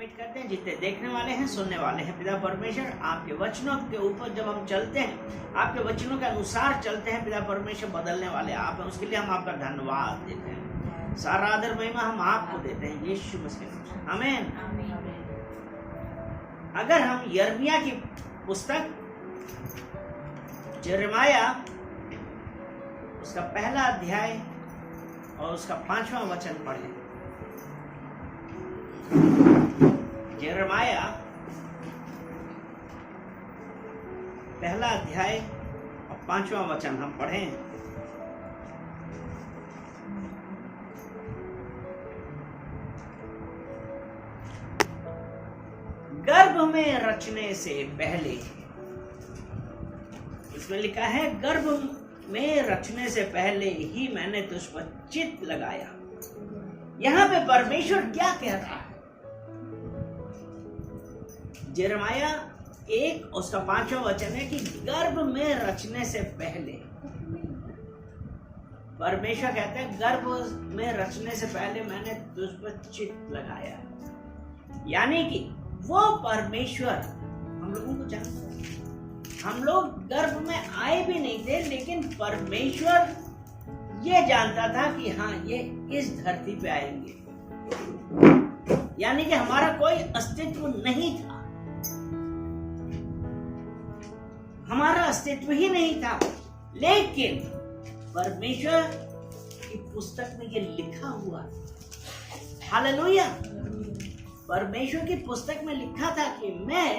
Commit करते हैं, जितने देखने वाले हैं, सुनने वाले हैं। पिता परमेश्वर, आपके वचनों के ऊपर जब हम चलते हैं, आपके वचनों के अनुसार चलते हैं, पिता परमेश्वर बदलने वाले आप हैं। उसके लिए हम आपका धन्यवाद देते हैं। सारा आदर महिमा हम आपको देते हैं, यीशु मसीह। आमीन। अगर हम यिर्मयाह की पुस्तक यिर्मयाह उसका पहला अध्याय और उसका 5वां वचन पढ़ें। यिर्मयाह पहला अध्याय और 5वां वचन हम पढ़ें। गर्भ में रचने से पहले, इसमें लिखा है गर्भ में रचने से पहले ही मैंने तुझ पर चित्त लगाया। यहां पे परमेश्वर क्या कह रहा है? यिर्मयाह 1 उसका 5वां वचन है कि गर्भ में रचने से पहले परमेश्वर कहते हैं गर्भ में रचने से पहले मैंने तुझ पर चित्त लगाया। यानी कि वो परमेश्वर हम लोगों को जानता है। हम लोग गर्भ में आए भी नहीं थे, लेकिन परमेश्वर ये जानता था कि हाँ, ये इस धरती पे आएंगे। यानी कि हमारा कोई अस्तित्व नहीं था, हमारा अस्तित्व ही नहीं था, लेकिन परमेश्वर की पुस्तक में ये लिखा हुआ। हालेलुया। परमेश्वर की पुस्तक में लिखा था कि मैं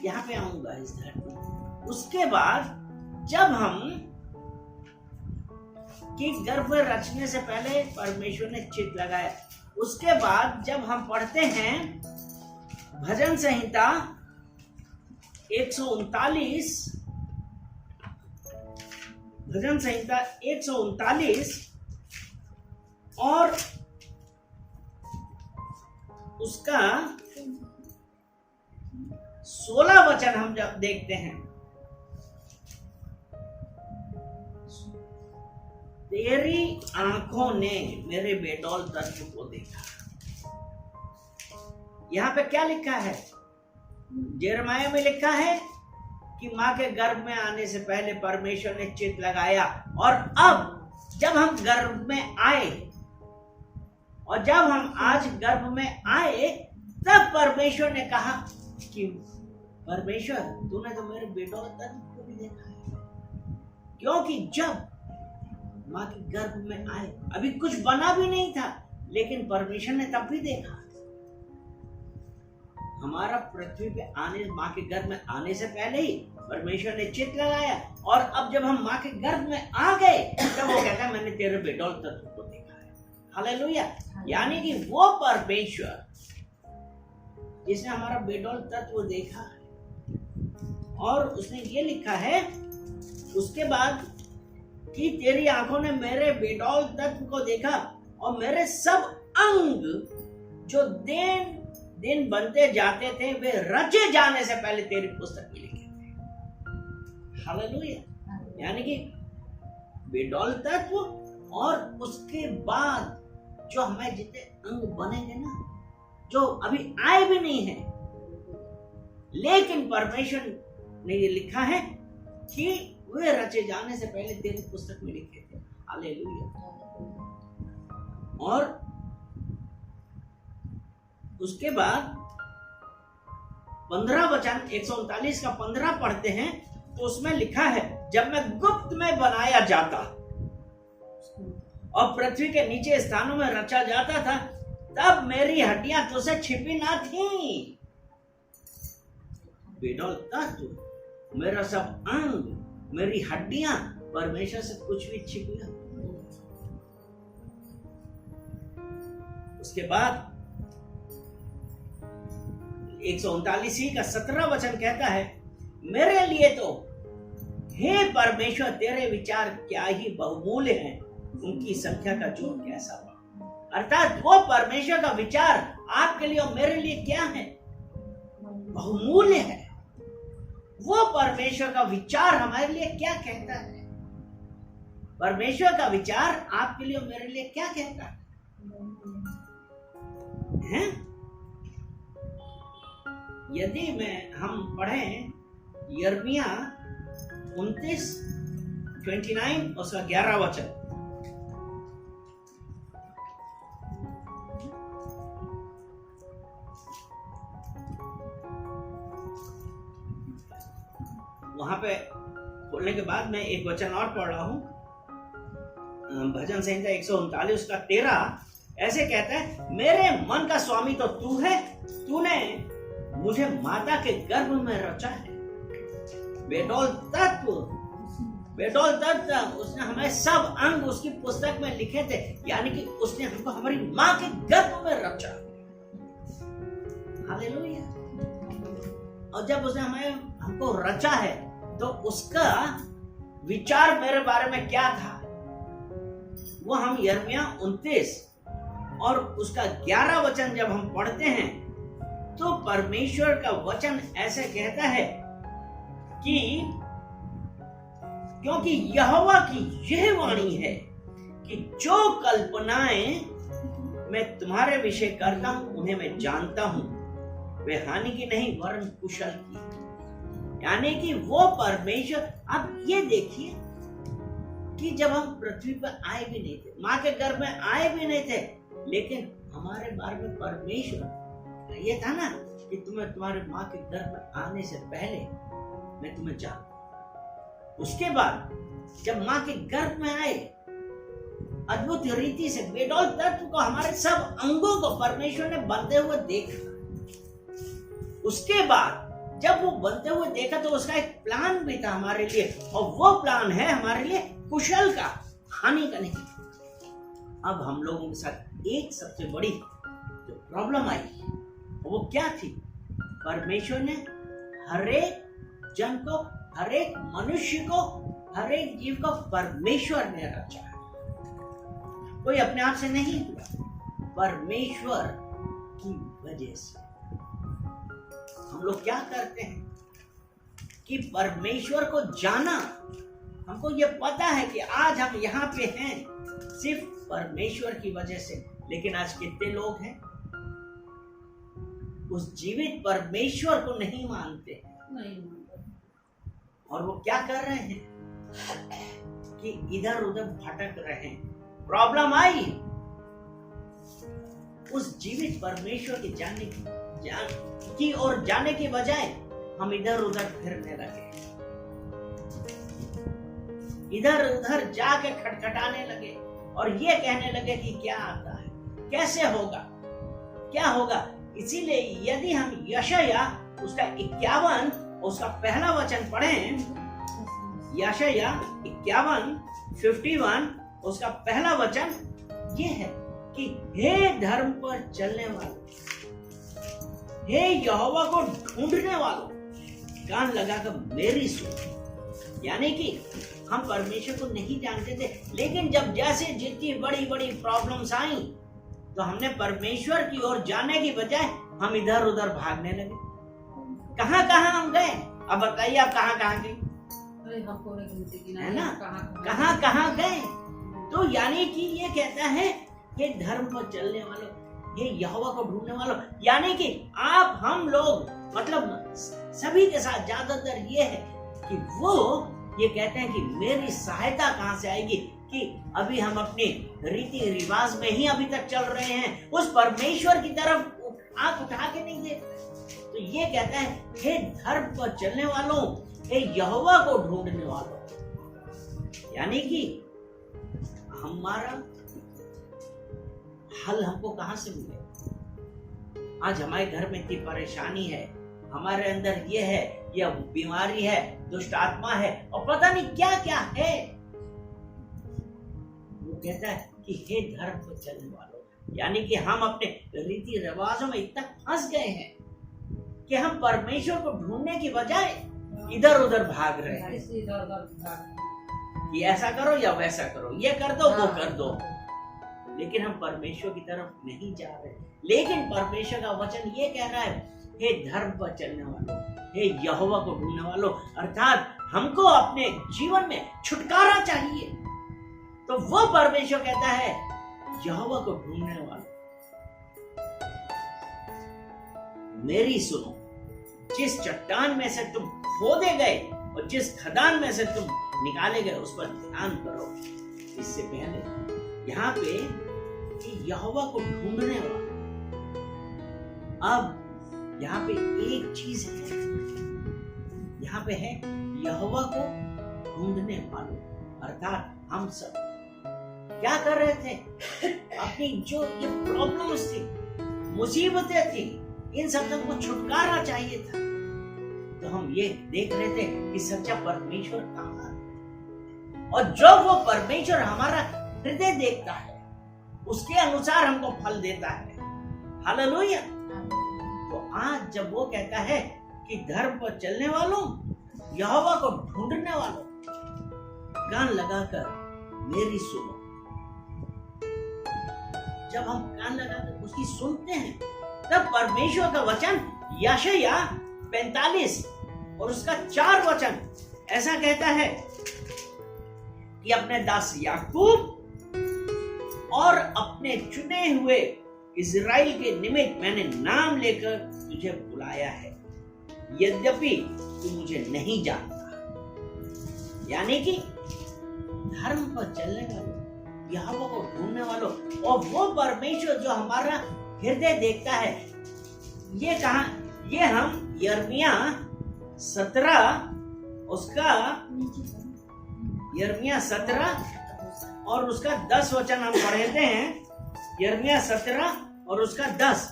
यहाँ पे आऊंगा इस धरती। उसके बाद जब हम कि गर्भ में रचने से पहले परमेश्वर ने चित्त लगाया। उसके बाद जब हम पढ़ते हैं भजन संहिता 139, भजन संहिता 139 और उसका 16 वचन हम जब देखते हैं, तेरी आंखों ने मेरे बेडौल तत्व को देखा। यहां पे क्या लिखा है? यिर्मयाह में लिखा है कि मां के गर्भ में आने से पहले परमेश्वर ने चित्त लगाया, और अब जब हम गर्भ में आए और जब हम आज गर्भ में आए, तब परमेश्वर ने कहा कि परमेश्वर तूने तो मेरे बेडौल तत्व को भी देखा है। क्योंकि जब मां के गर्भ में आए, अभी कुछ बना भी नहीं था, लेकिन परमेश्वर ने तब भी देखा। हमारा पृथ्वी पे आने, मां के गर्भ में आने से पहले ही परमेश्वर ने चित्त लगाया, और अब जब हम मां के गर्भ में आ गए, तब वो कहता है मैंने तेरे बेडौल तत्व को देखा है। हालेलुया। यानी कि वो परमेश्वर जिसने हमारा बेडौल तत्व देखा है, और उसने ये लिखा है उसके बाद कि तेरी आंखों ने मेरे बेडौल तत्व को देखा, और मेरे सब अंग जो दिन दिन बनते जाते थे वे रचे जाने से पहले तेरी पुस्तक में लिखे थे। हालेलुया। यानी कि बेडौल तत्व, और उसके बाद जो हमें जितने अंग बनेंगे ना, जो अभी आए भी नहीं है, लेकिन परमेश्वर ने ये लिखा है कि वे रचे जाने से पहले तेरी पुस्तक में लिखे थे। हालेलुया। और उसके बाद 15 वचन 139 का 15 पढ़ते हैं, तो उसमें लिखा है जब मैं गुप्त में बनाया जाता और पृथ्वी के नीचे स्थानों में रचा जाता था, तब मेरी हड्डियां तुझसे छिपी ना थी। बेडौल तत्व, मेरा सब अंग, मेरी हड्डियां परमेश्वर से कुछ भी छिपी ना। उसके बाद 139 का 17 वचन कहता है, मेरे लिए तो हे परमेश्वर तेरे विचार क्या ही बहुमूल्य हैं, उनकी संख्या का जोड़ कैसा बड़ा। अर्थात वो परमेश्वर का विचार आपके लिए और मेरे लिए क्या है? बहुमूल्य है। वो परमेश्वर का विचार हमारे लिए क्या कहता है? परमेश्वर का विचार आपके लिए और मेरे लिए क्या कहता है? यदि हम पढ़ें यिर्मयाह 29 उसका 11 वचन, वहां पे बोलने के बाद मैं एक वचन और पढ़ रहा हूं, भजन संहिता 139 का 13 ऐसे कहता है, मेरे मन का स्वामी तो तू है, तूने मुझे माता के गर्भ में रचा है। बेडौल तत्व उसने हमें सब अंग उसकी पुस्तक में लिखे थे, यानी कि उसने हमको हमारी माँ के गर्भ में रचा। हालेलुया। और जब उसने हमको रचा है तो उसका विचार मेरे बारे में क्या था, वो हम यिर्मयाह 29 और उसका 11 वचन जब हम पढ़ते हैं तो परमेश्वर का वचन ऐसे कहता है कि क्योंकि यहोवा की यह वाणी है कि जो कल्पनाएं मैं तुम्हारे विषय करता हूं उन्हें मैं जानता हूं, वे हानि की नहीं वरन कुशल की। यानी कि वो परमेश्वर, आप ये देखिए कि जब हम पृथ्वी पर आए भी नहीं थे, माँ के गर्भ में आए भी नहीं थे, लेकिन हमारे बारे में परमेश्वर ये था ना कि तुम्हें तुम्हारे माँ के गर्भ में आने से पहले मैं तुम्हें जानता। उसके बाद जब माँ के गर्भ में आए, अद्भुत रीति से बेडौल तत्व को, हमारे सब अंगों को परमेश्वर ने बनते हुए देखा। उसके बाद जब वो बनते हुए देखा तो उसका एक प्लान भी था हमारे लिए, और वो प्लान है हमारे लिए कुशल का, हानि का नहीं। अब हम लोगों के साथ एक सबसे बड़ी जो प्रॉब्लम आई वो क्या थी, परमेश्वर ने हरेक जन को, हरेक मनुष्य को, हरेक जीव को परमेश्वर ने रचा। कोई अपने आप से नहीं हुआ, परमेश्वर की वजह से। हम लोग क्या करते हैं कि परमेश्वर को जाना, हमको ये पता है कि आज हम यहाँ पे हैं सिर्फ परमेश्वर की वजह से, लेकिन आज कितने लोग हैं उस जीवित परमेश्वर को नहीं मानते, और वो क्या कर रहे हैं कि इधर उधर भटक रहे हैं। प्रॉब्लम आई उस जीवित परमेश्वर के जानने की और जाने के बजाय हम इधर उधर फिरने लगे, इधर उधर जाके खटखटाने लगे और ये कहने लगे कि क्या आता है, कैसे होगा, क्या होगा। इसीलिए यदि हम यशायाह उसका 51 उसका पहला वचन पढ़ें, यशायाह 51 उसका पहला वचन ये है कि हे धर्म पर चलने वालों, हे यहोवा को ढूंढने वालों, कान लगाकर मेरी सुनो। यानी कि हम परमेश्वर को नहीं जानते थे, लेकिन जब जैसे जितनी बड़ी बड़ी प्रॉब्लम्स आई तो हमने परमेश्वर की ओर जाने की बजाय हम इधर उधर भागने लगे। कहां कहां हम गए, अब बताइए आप कहां कहां गए, है ना, कहां कहां गए। तो यानी कि ये कहता है ये धर्म पर चलने वालों, ये यहोवा को ढूंढने वालों, यानी कि आप, हम लोग, मतलब सभी के साथ ज्यादातर ये है कि वो ये कहते हैं कि मेरी सहायता कहां से आएगी, कि अभी हम अपने रीति रिवाज में ही अभी तक चल रहे हैं, उस परमेश्वर की तरफ आंख उठा के नहीं देखते। तो ये कहता है हे धर्म पर चलने वालों, हे यहोवा को ढूंढने वालों। यानी कि हमारा हल हमको कहां से मिले। आज हमारे घर में इतनी परेशानी है, हमारे अंदर ये है, यह बीमारी है, दुष्ट आत्मा है और पता नहीं क्या क्या है। वो कहता है कि हे धर्म पर चलने वालों, यानी कि हम अपने रीति रिवाजों में इतना फंस गए हैं कि हम परमेश्वर को ढूंढने की बजाय इधर उधर भाग रहे हैं कि ऐसा करो या वैसा करो, ये कर दो वो कर दो, लेकिन हम परमेश्वर की तरफ नहीं जा रहे। लेकिन परमेश्वर का वचन ये कह रहा है हे धर्म पर चलने वालों, हे यहोवा को ढूंढने वालों, अर्थात हमको अपने जीवन में छुटकारा चाहिए। तो वो परमेश्वर कहता है यहोवा को ढूंढने वालों, मेरी सुनो, जिस चट्टान में से तुम खोदे गए और जिस खदान में से तुम निकाले गए उस पर ध्यान करो। इससे पहले यहाँ पे कि यहोवा को ढूंढने वाला, अब यहाँ पे एक चीज है, यहाँ पे है यहोवा को ढूंढने वालों, अर्थात हम सब क्या कर रहे थे? अपनी जो ये प्रॉब्लम्स थी, मुसीबतें थी, इन सब को छुटकारा चाहिए था। तो हम ये देख रहे थे कि सच्चा परमेश्वर कहाँ है, और जब वो परमेश्वर हमारा हृदय देखता है उसके अनुसार हमको फल देता है। हालेलुया। तो आज जब वो कहता है कि धर्म पर चलने वालों, यहोवा को ढूंढने वालों, कान लगाकर मेरी सुनो। जब हम कान लगाकर उसकी सुनते हैं तब परमेश्वर का वचन यशायाह 45 और उसका 4 वचन ऐसा कहता है कि अपने दास याकूब और अपने चुने हुए इज़राइल के निमित्त मैंने नाम लेकर तुझे बुलाया है, यद्यपि तू मुझे नहीं जानता। यानी कि धर्म पर चलने वालों, यहोवा को ढूंढने वालों, और वो परमेश्वर जो हमारा हृदय देखता है, ये कहां? ये हम यिर्मयाह 17 उसका यिर्मयाह 17 और उसका 10 वचन हम पढ़ते हैं। यिर्मयाह 17 और उसका 10,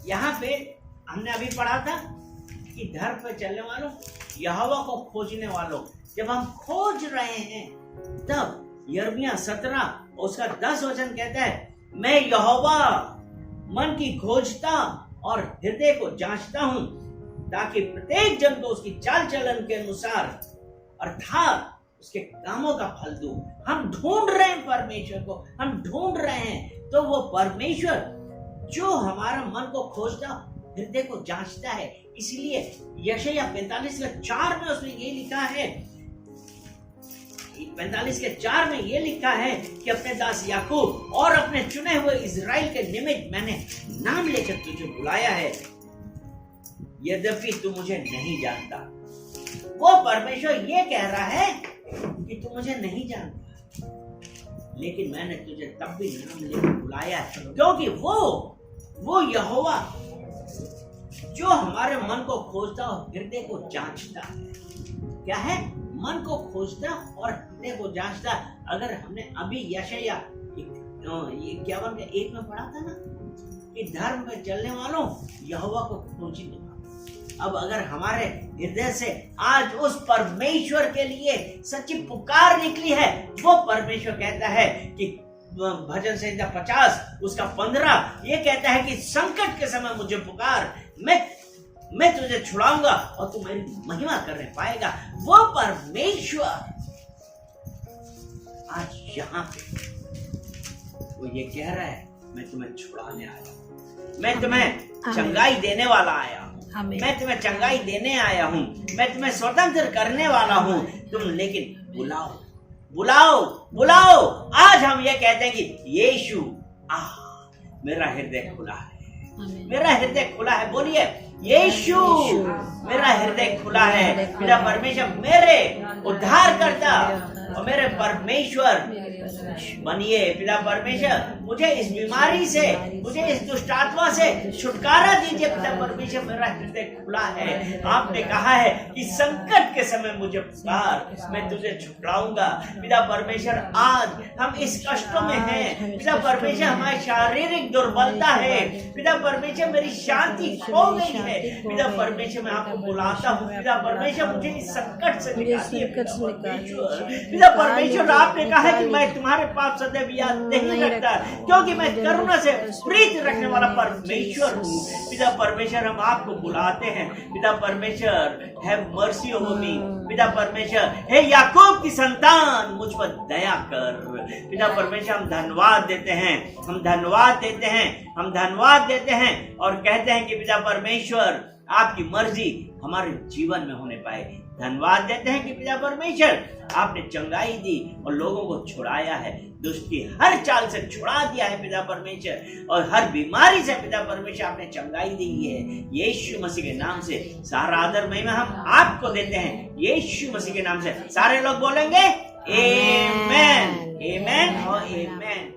यहाँ पे हमने अभी पढ़ा था कि धर्म पे चलने वालों, यहोवा को खोजने वालों, जब हम खोज रहे हैं तब यिर्मयाह 17 और उसका 10 वचन कहता है, मैं यहोवा मन की खोजता और हृदय को जांचता हूं, ताकि प्रत्येक जन को उसकी चाल चलन के अनुसार अर्थात उसके कामों का फल दूं। हम ढूंढ रहे हैं परमेश्वर को, हम ढूंढ रहे हैं, तो वो परमेश्वर जो हमारा मन को खोजता, हृदय को जांचता है। इसलिए यशायाह 45:4 में उसने ये लिखा है, 45:4 में ये लिखा है कि अपने दास याकूब और अपने चुने हुए इज़राइल के निमित्त मैंने नाम लेकर तुझे बुलाया है, यद्यपि तू मुझे नहीं जानता। वो परमेश्वर ये कह रहा है कि तू मुझे नहीं जानता, लेकिन मैंने तुझे तब भी नाम लेकर बुलाया है, क्योंकि वो यहोवा जो हमारे मन को खोजता और हृदय को जांचता है। क्या है? मन को खोजता और हृदय को जांचता। अगर हमने अभी यशायाह 51 के 1 में पढ़ा था ना कि धर्म में चलने वालों, यहोवा को खोजने वालों। अब अगर हमारे हृदय से आज उस परमेश्वर के लिए सच्ची पुकार निकली है, वो परमेश्वर कहता है कि भजन संहिता 50 उसका 15 ये कहता है कि संकट के समय मुझे पुकार, मैं तुझे छुड़ाऊंगा और तू मेरी महिमा करने पाएगा। वो परमेश्वर आज यहाँ पे वो ये कह रहा है, मैं तुम्हें छुड़ाने आया हूँ, मैं तुम्हें चंगाई देने वाला आया हूँ, मैं तुम्हें चंगाई देने आया हूँ, मैं तुम्हें स्वतंत्र करने वाला हूँ। तुम लेकिन बुलाओ बुलाओ बुलाओ। आज हम ये कहते हैं कि यीशु मेरा हृदय खुला है, मेरा हृदय खुला है। बोलिए यीशु मेरा हृदय खुला है। मेरा परमेश्वर मेरे उद्धार करता और मेरे परमेश्वर बनिए। पिता परमेश्वर मुझे इस बीमारी से, मुझे इस दुष्ट आत्मा से छुटकारा दीजिए। पिता परमेश्वर मेरा हृदय खुला है। आपने कहा है कि संकट के समय मुझे पुकार, मैं तुझे छुड़ाऊंगा। पिता परमेश्वर आज हम इस कष्टों में हैं। पिता परमेश्वर हमारी शारीरिक दुर्बलता है। पिता परमेश्वर मेरी शांति खो गई है। पिता परमेश्वर मैं आपको बुलाता हूँ। पिता परमेश्वर मुझे इस संकट से निकालिए। पिता परमेश्वर आपने कहा है कि मैं तुम्हारे पाप सदैव याद नहीं रखता, क्योंकि मैं करुणा से प्रीति रखने वाला परमेश्वर हूँ। पिता परमेश्वर हम आपको बुलाते हैं। पिता परमेश्वर हैव मर्सी ओवर मी। पिता परमेश्वर हे याकूब की संतान मुझ पर दया कर। पिता परमेश्वर हम धन्यवाद देते हैं, हम धन्यवाद देते हैं, हम धन्यवाद देते हैं और कहते हैं कि पिता परमेश्वर आपकी मर्जी हमारे जीवन में होने पाए। धन्यवाद देते हैं कि पिता परमेश्वर आपने चंगाई दी और लोगों को छुड़ाया है, दुष्ट की हर चाल से छुड़ा दिया है पिता परमेश्वर, और हर बीमारी से पिता परमेश्वर आपने चंगाई दी है। यीशु मसीह के नाम से सारा आदर महिमा हम आपको देते हैं, यीशु मसीह के नाम से। सारे लोग बोलेंगे आमेन, आमेन और आमेन।